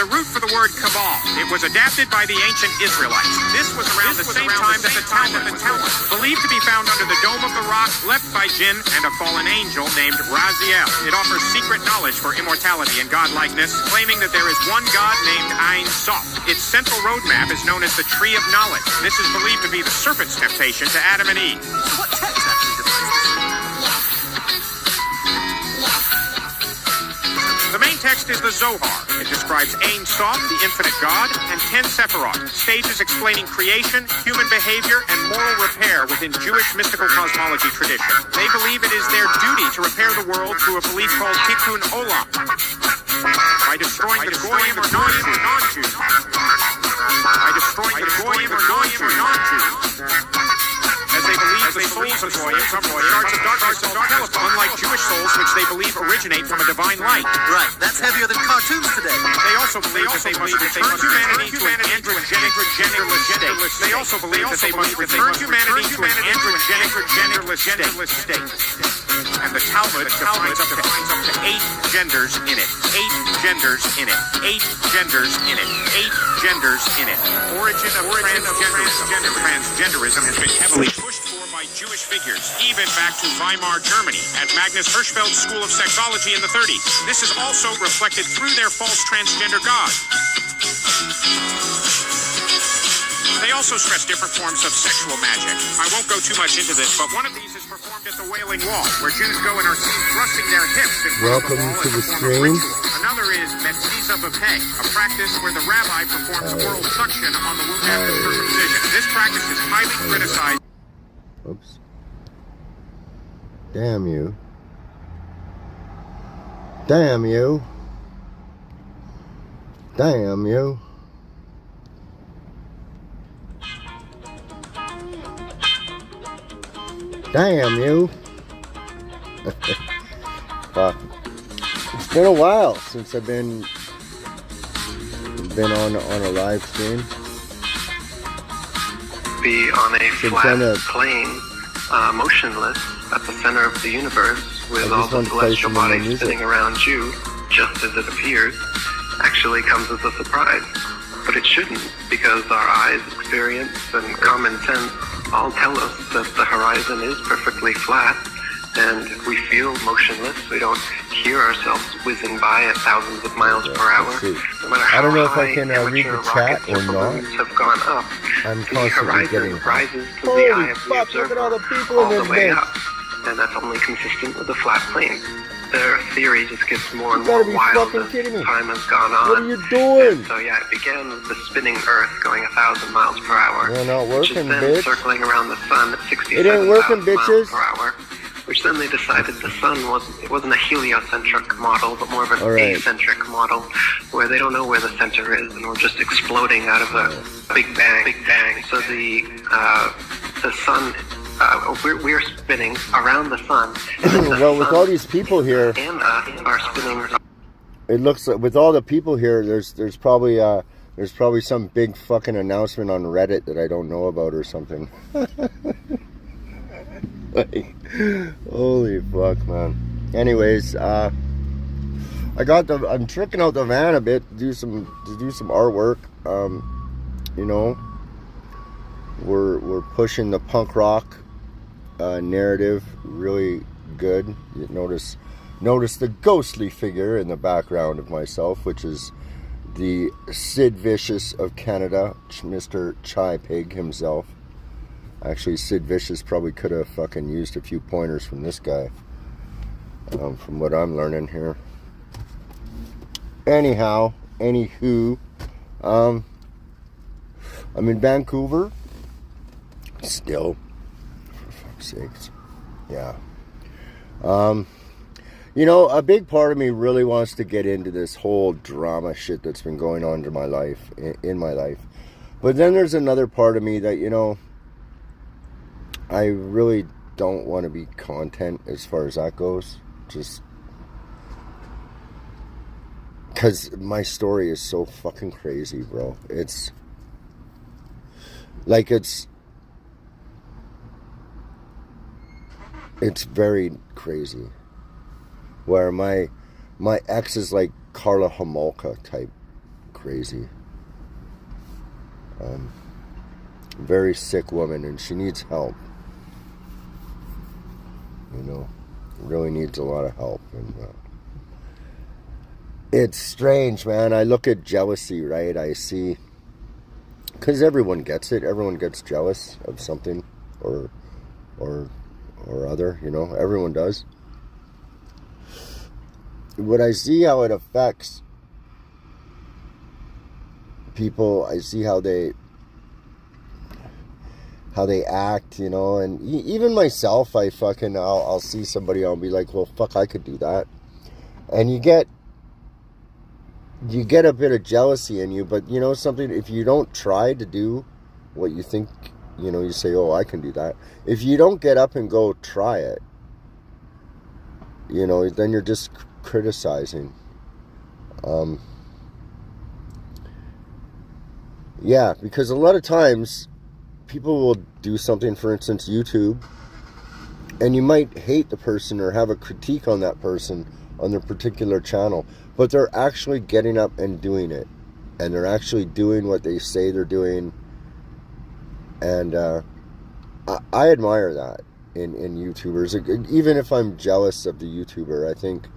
the root for the word cabal. It was adapted by the ancient Israelites. This was around the same time that the Talmud was believed to be found under the dome of the rock left by Jinn and a fallen angel named Raziel. It offers secret knowledge for immortality and godlikeness, claiming that there is one god named Ein Sof. Its central roadmap is known as the Tree of Knowledge. This is believed to be the serpent's temptation to Adam and Eve. So what text actually defines this? The main text is the Zohar. It describes Ein Sof, the infinite God, and 10 Sephiroth, stages explaining creation, human behavior, and moral repair within Jewish mystical cosmology tradition. They believe it is their duty to repair the world through a belief called Tikkun Olam, by destroying the goyim or non-Jews. By destroying the goyim or non-Jews. As they believe the souls of goyim come from shards of darkness called telephone, unlike Jewish souls, which they believe originate from a divine light. Right, that's heavier than cartoons today. They also believe that they must return humanity to an androgenic genderless state. They also believe that they must return humanity to an androgenic genderless state. And the Talmud defines up to 8 genders in it. 8 genders in it. 8 genders in it. 8 genders in it. Origin of transgenderism has been heavily pushed for by Jewish figures, even back to Weimar, Germany, at Magnus Hirschfeld's School of Sexology in the 30s. This is also reflected through their false transgender god. They also stress different forms of sexual magic. I won't go too much into this, but one of these is performed at the Wailing Wall, where Jews go and are seen thrusting their hips in front of the wall as a form of ritual. Another is Metziza B'Peh, a practice where the rabbi performs oral suction on the wound after circumcision. This practice is highly criticized. Oops. Damn you. Damn you. Damn you. Damn you. Fuck. It's been a while since I've been on a live stream. Be on a flat plane, motionless at the center of the universe with all the celestial bodies spinning around you, just as it appears, actually comes as a surprise. But it shouldn't, because our eyes, experience, and common sense all tell us that the horizon is perfectly flat, and if we feel motionless, we don't hear ourselves whizzing by at thousands of miles per hour. No matter how I don't know if high I can read the chat or not. Have gone up, I'm the horizon rises to the eye of the observer all the people in this way bitch. up, and that's only consistent with a flat plane. Their theory just gets more and You more gotta be wild fucking as kidding me. time has gone on. What are you doing? And so yeah, it began with the spinning Earth going 1,000 miles per hour. You're not which is working, then bitch. circling around the sun at 67,000 It ain't working, miles bitches. per hour. Which then they decided the sun wasn't a heliocentric model, but more of an acentric model, where they don't know where the center is, and we're just exploding out of a big bang. So the sun. We're spinning around the sun. Well, with all these people here, and are spinning. it looks like with all the people here, there's probably some big fucking announcement on Reddit that I don't know about or something. Like, holy fuck, man. Anyways, I'm tricking out the van a bit to do some artwork. You know, we're pushing the punk rock narrative really good. You notice the ghostly figure in the background of myself, which is the Sid Vicious of Canada, Mr. Chai Pig himself. Actually, Sid Vicious probably could have fucking used a few pointers from this guy, from what I'm learning here. Anyhow, anywho, I'm in Vancouver still, for fuck's sakes. Yeah. You know, a big part of me really wants to get into this whole drama shit that's been going on in my life, but then there's another part of me that, you know, I really don't want to be content as far as that goes, just because my story is so fucking crazy, bro. It's like it's very crazy, where my ex is like Carla Homolka type crazy. Very sick woman, and she needs help. You know, really needs a lot of help. And it's strange, man. I look at jealousy, right? I see, because everyone gets it. Everyone gets jealous of something or other. You know, everyone does. When I see how it affects people, I see how they act, you know, and even myself, I'll see somebody, I'll be like, well, fuck, I could do that. And you get a bit of jealousy in you, but you know something, if you don't try to do what you think, you know, you say, oh, I can do that. If you don't get up and go try it, you know, then you're just criticizing. Yeah, because a lot of times people will do something, for instance, YouTube, and you might hate the person or have a critique on that person on their particular channel, but they're actually getting up and doing it, and they're actually doing what they say they're doing, and I admire that in YouTubers. Even if I'm jealous of the YouTuber, I think,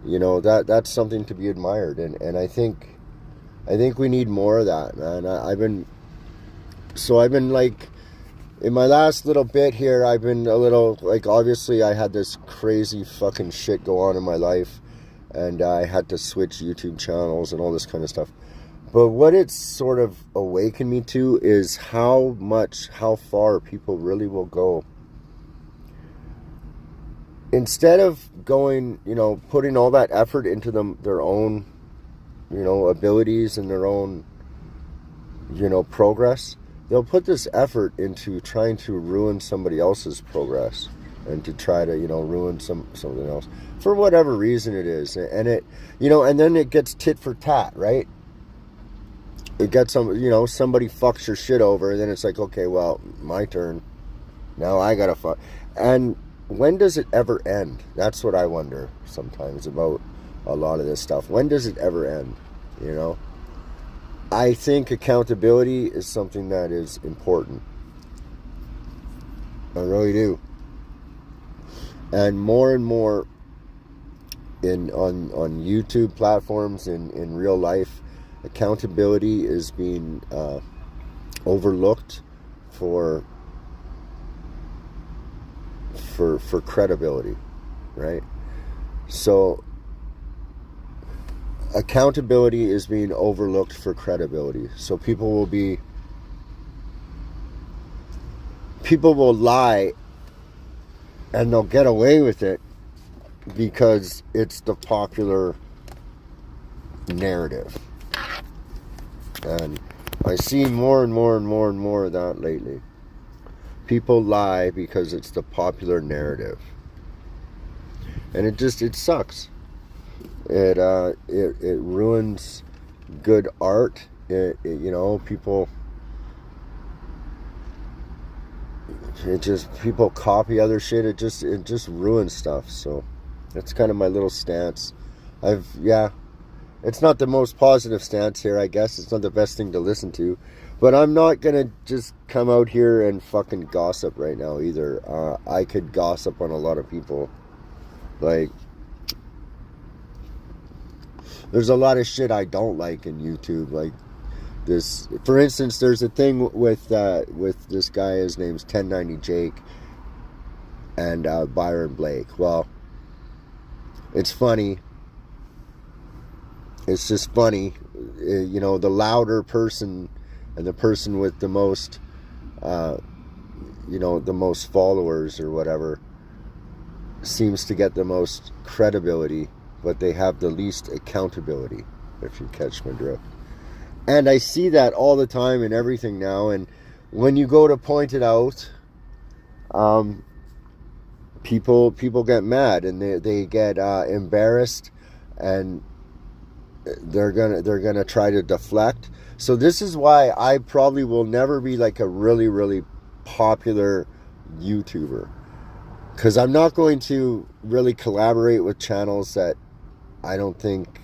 you know, that's something to be admired, and I think we need more of that, man. I've been like, in my last little bit here, I've been a little, like, obviously I had this crazy fucking shit go on in my life, and I had to switch YouTube channels and all this kind of stuff. But what it's sort of awakened me to is how far people really will go. Instead of going, you know, putting all that effort into their own, you know, abilities and their own, you know, progress, they'll put this effort into trying to ruin somebody else's progress, and to try to, you know, ruin something else for whatever reason it is. And it, you know, and then it gets tit for tat, right? It gets you know, somebody fucks your shit over, and then it's like, okay, well, my turn. Now I gotta fuck. And when does it ever end? That's what I wonder sometimes about a lot of this stuff. When does it ever end? You know? I think accountability is something that is important. I really do. And more on YouTube platforms, in real life, accountability is being overlooked for credibility, right? So accountability is being overlooked for credibility. So people will lie, and they'll get away with it because it's the popular narrative. And I see more and more of that lately. People lie because it's the popular narrative. And it sucks. It ruins good art. You know, people copy other shit. It just ruins stuff. So that's kind of my little stance. It's not the most positive stance here, I guess. It's not the best thing to listen to. But I'm not going to just come out here and fucking gossip right now either. I could gossip on a lot of people. Like, there's a lot of shit I don't like in YouTube. Like this, for instance, there's a thing with this guy, his name's 1090 Jake, and Byron Blake. Well, it's funny. It's just funny. You know, the louder person and the person with the most, you know, the most followers or whatever, seems to get the most credibility, but they have the least accountability, if you catch my drift. And I see that all the time in everything now. And when you go to point it out, people get mad, and they get embarrassed, and they're gonna try to deflect. So this is why I probably will never be like a really, really popular YouTuber, because I'm not going to really collaborate with channels that I don't think,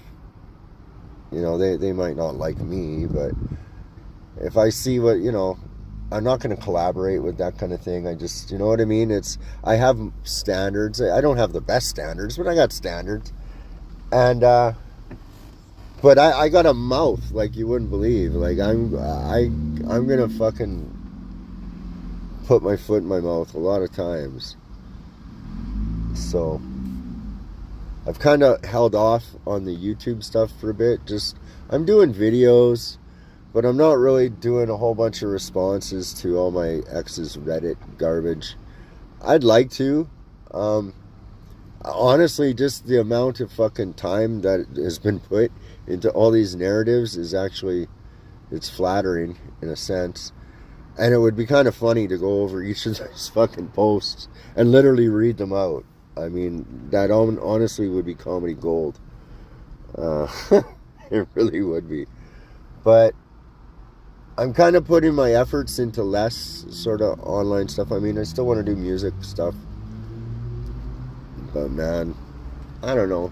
You know, they might not like me, but if I see what, you know, I'm not going to collaborate with that kind of thing. I just, you know what I mean? I have standards. I don't have the best standards, but I got standards. And, but I got a mouth like you wouldn't believe. Like, I'm going to fucking put my foot in my mouth a lot of times. So I've kind of held off on the YouTube stuff for a bit. Just, I'm doing videos, but I'm not really doing a whole bunch of responses to all my ex's Reddit garbage. I'd like to. Honestly, just the amount of fucking time that has been put into all these narratives is actually, it's flattering in a sense. And it would be kind of funny to go over each of those fucking posts and literally read them out. I mean, that honestly would be comedy gold. It really would be. But I'm kind of putting my efforts into less sort of online stuff. I mean, I still want to do music stuff. But man, I don't know.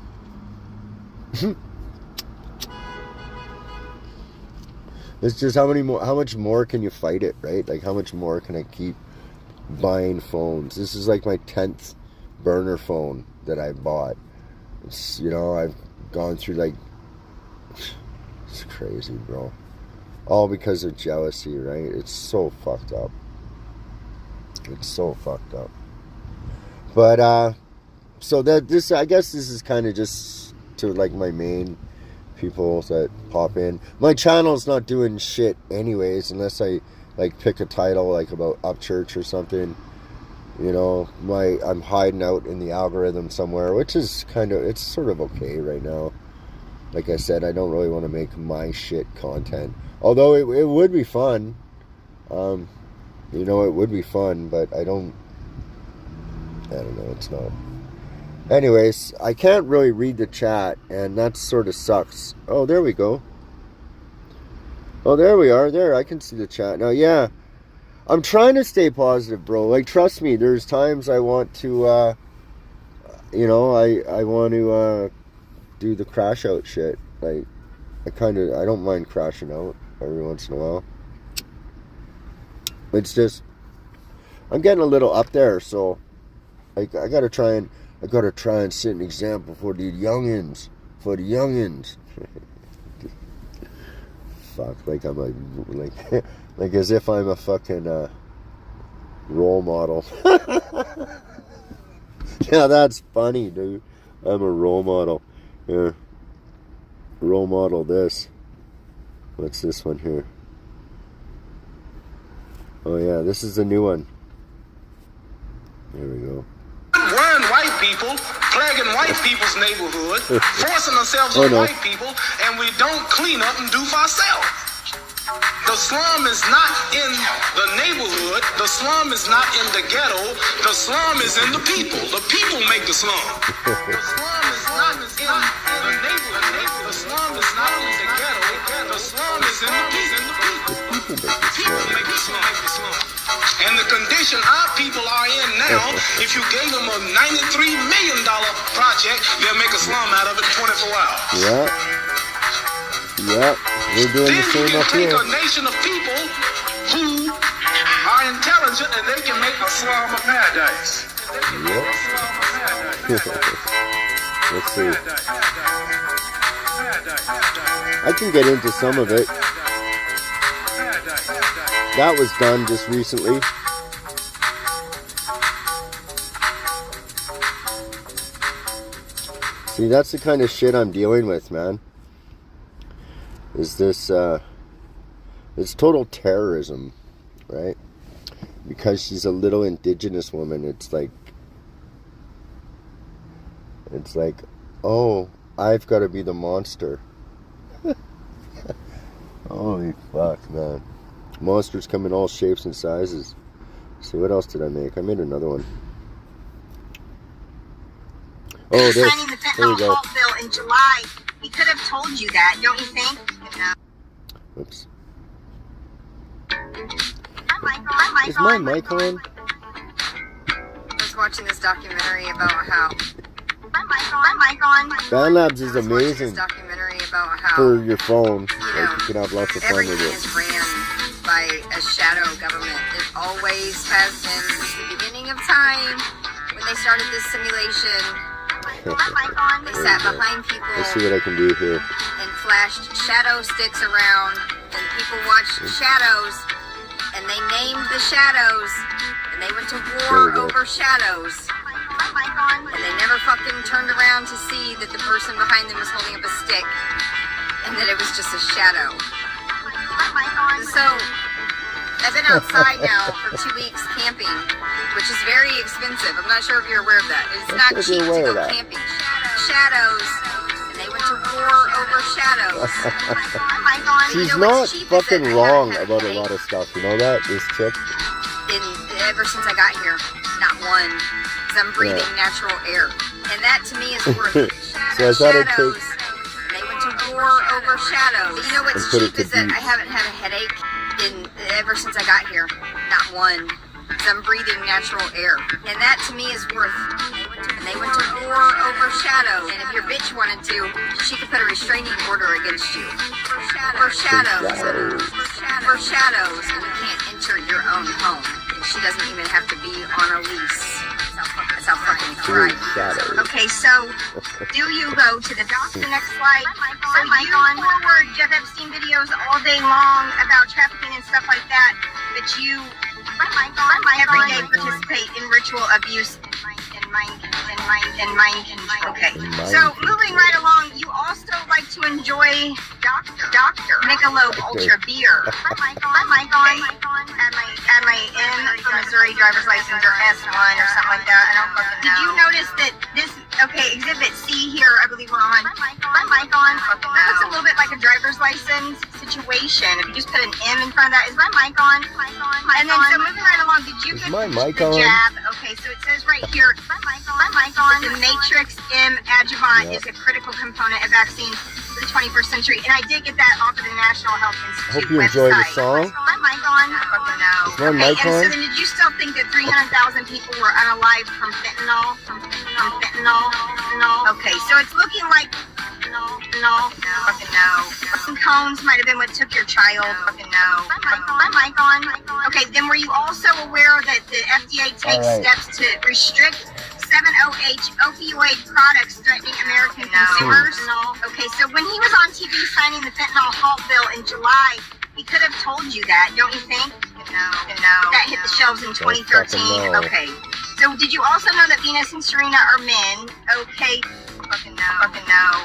It's just how much more can you fight it, right? Like, how much more can I keep buying phones? This is like my 10th burner phone that I bought. It's, you know, I've gone through like, it's crazy, bro. All because of jealousy, right? It's so fucked up. It's so fucked up. But, so that this, I guess this is kind of just to like my main people that pop in. My channel's not doing shit anyways, unless I like pick a title like about Upchurch or something. You know, I'm hiding out in the algorithm somewhere, which is kind of, it's sort of okay right now. Like I said, I don't really want to make my shit content. Although it would be fun. You know, it would be fun, but I don't know, it's not. Anyways, I can't really read the chat, and that sort of sucks. Oh, there we go. Oh, there we are. There, I can see the chat. Now, yeah, I'm trying to stay positive, bro. Like, trust me, there's times I want to, you know, I want to do the crash out shit. Like, I don't mind crashing out every once in a while. It's just, I'm getting a little up there, so like, I gotta try and set an example for the youngins. Fuck, like I'm like as if I'm a fucking role model. Yeah, that's funny, dude. I'm a role model. Yeah. Role model this. What's this one here? Oh yeah, this is the new one. There we go. We're white people, plaguing white people's neighborhood, forcing ourselves on white people, and we don't clean up and do for ourselves. The slum is not in the neighborhood. The slum is not in the ghetto. The slum is in the people. The people make the slum. The slum is not in the neighborhood. The slum is not in the ghetto. The slum is in the people. The people make the slum. And the condition our people are in now, if you gave them a $93 million project, they'll make a slum out of it in 24 hours. Yeah. Yeah. We're doing the same up here. Then you can take a nation of people who are intelligent and they can make a slum of paradise. Yep. Let's see. I can get into some of it. That was done just recently. See, that's the kind of shit I'm dealing with, man. Is this, it's total terrorism, right? Because she's a little indigenous woman, it's like, oh, I've got to be the monster. Holy fuck, man. Monsters come in all shapes and sizes. Let's see, what else did I make? I made another one. Oh, this. Signing the fentanyl halt bill in July. We could have told you that, don't you think? No. Oops. Hi, Michael. Is my mic on? I was watching this documentary about how BandLabs is amazing documentary about how, for your phone. you know, Like you can have lots of fun with everything it. is ran by a shadow government. It always has been since the beginning of time. When they started this simulation, they sat behind people Let's see what I can do here. and flashed shadow sticks around, and people watched shadows, and they named the shadows, and they went to war over shadows, and they never fucking turned around to see that the person behind them was holding up a stick, and that it was just a shadow. So, I've been outside now for 2 weeks camping, which is very expensive. I'm not sure if you're aware of that. It's not cheap to go camping. Shadows, and they went to war over shadows. She's not fucking wrong about a lot of stuff. You know that? This chick? Ever since I got here, not one. Because I'm breathing natural air. And that to me is worth it. So I thought I'd Shadows, take... and they went to war over shadows. But you know what's cheap is that I haven't had a headache ever since I got here. Not one. Because I'm breathing natural air. And that to me is worth it. And they went to war over shadows. And if your bitch wanted to, she could put a restraining order against you. For shadows. For shadows. And you can't enter your own home. And she doesn't even have to be on a lease. That's how fucking right. Okay, so do you go to the doctor? The next slide. So you forward Jeff Epstein videos all day long about trafficking and stuff like that, but you every day participate in ritual abuse and mind control. Okay, so moving right along, you also like to enjoy Dr. Michelob Ultra beer. Am I in Missouri driver's license or S1 or something like that? I don't fucking know. Did you notice that this, okay, exhibit C here, I believe we're on. That looks a little bit like a driver's license situation. If you just put an M in front of that, is my mic on? And then, so moving right along, did you get the jab? Okay, so it says right here, the Matrix M adjuvant is a critical component of vaccines for the 21st century. And I did get that off of the National Health Institute Hope you enjoy the song. Is my mic on? Is my mic and on? so then did you still think that 300,000 people were unalived from fentanyl? Okay, so it's looking like fucking cones might have been what took your child. Fucking no. My mic on. Okay, then were you also aware that the FDA takes steps to restrict 7-OH opioid products threatening American consumers? Okay, so when he was on TV signing the fentanyl halt bill in July, he could have told you that, don't you think? No. That hit the shelves in 2013. Okay. So did you also know that Venus and Serena are men? Okay. Fucking no.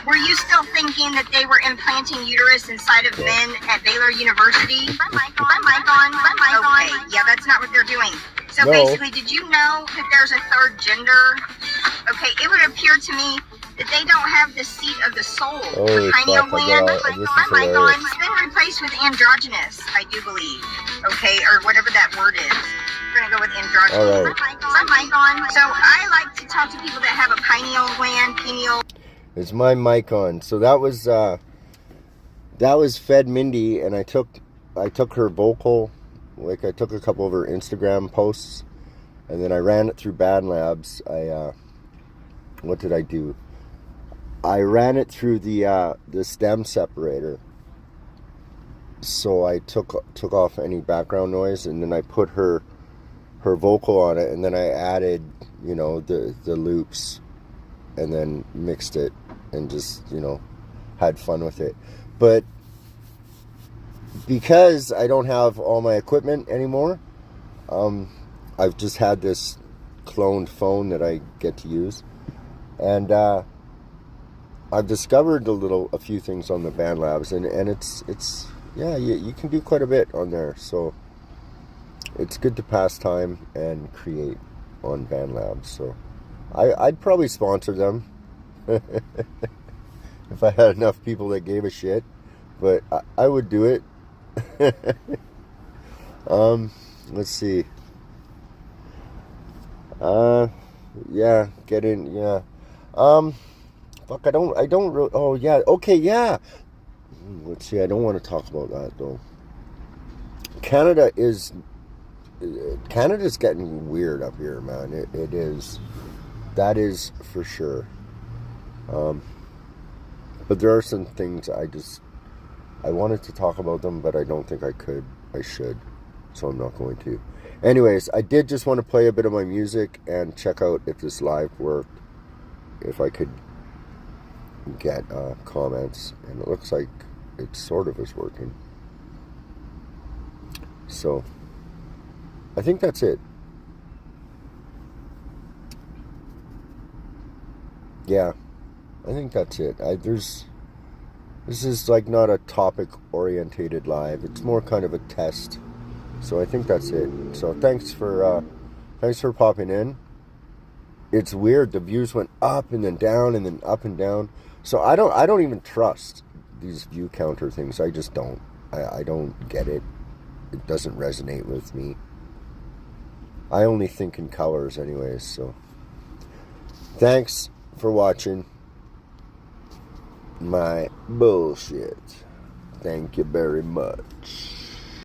Were you still thinking that they were implanting uterus inside of men at Baylor University? My mic on. Okay. Yeah, that's not what they're doing. So basically, did you know that there's a third gender? Okay, it would appear to me that they don't have the seat of the soul, the pineal gland. My mic on. It's been replaced with androgynous, I do believe. Okay, or whatever that word is. We're gonna go with androgynous. My mic on. So I like to talk to people that have a pineal gland, Is my mic on? So that was Fed Mindy, and I took her vocal, like I took a couple of her Instagram posts, and then I ran it through BandLabs. What did I do? I ran it through the stem separator. So I took off any background noise, and then I put her vocal on it, and then I added, the loops, and then mixed it, and just, had fun with it. But because I don't have all my equipment anymore, I've just had this cloned phone that I get to use, and I've discovered a few things on the BandLabs, and it's you can do quite a bit on there, so it's good to pass time and create on BandLabs. So I'd probably sponsor them if I had enough people that gave a shit, but I would do it. Let's see. Get in. Fuck, I don't really, oh yeah, okay, yeah. Let's see, I don't want to talk about that though. Canada's getting weird up here, man. It is. That is for sure. But there are some things I wanted to talk about them, but I don't think I should, so I'm not going to. Anyways, I did just want to play a bit of my music and check out if this live worked, if I could get comments, and it looks like it sort of is working. So I think that's it. Yeah, I think that's it. This is like not a topic orientated live. It's more kind of a test. So I think that's it. So thanks for popping in. It's weird. The views went up and then down and then up and down. So I don't even trust these view counter things. I just don't. I don't get it. It doesn't resonate with me. I only think in colors anyways. So thanks for watching my bullshit. Thank you very much.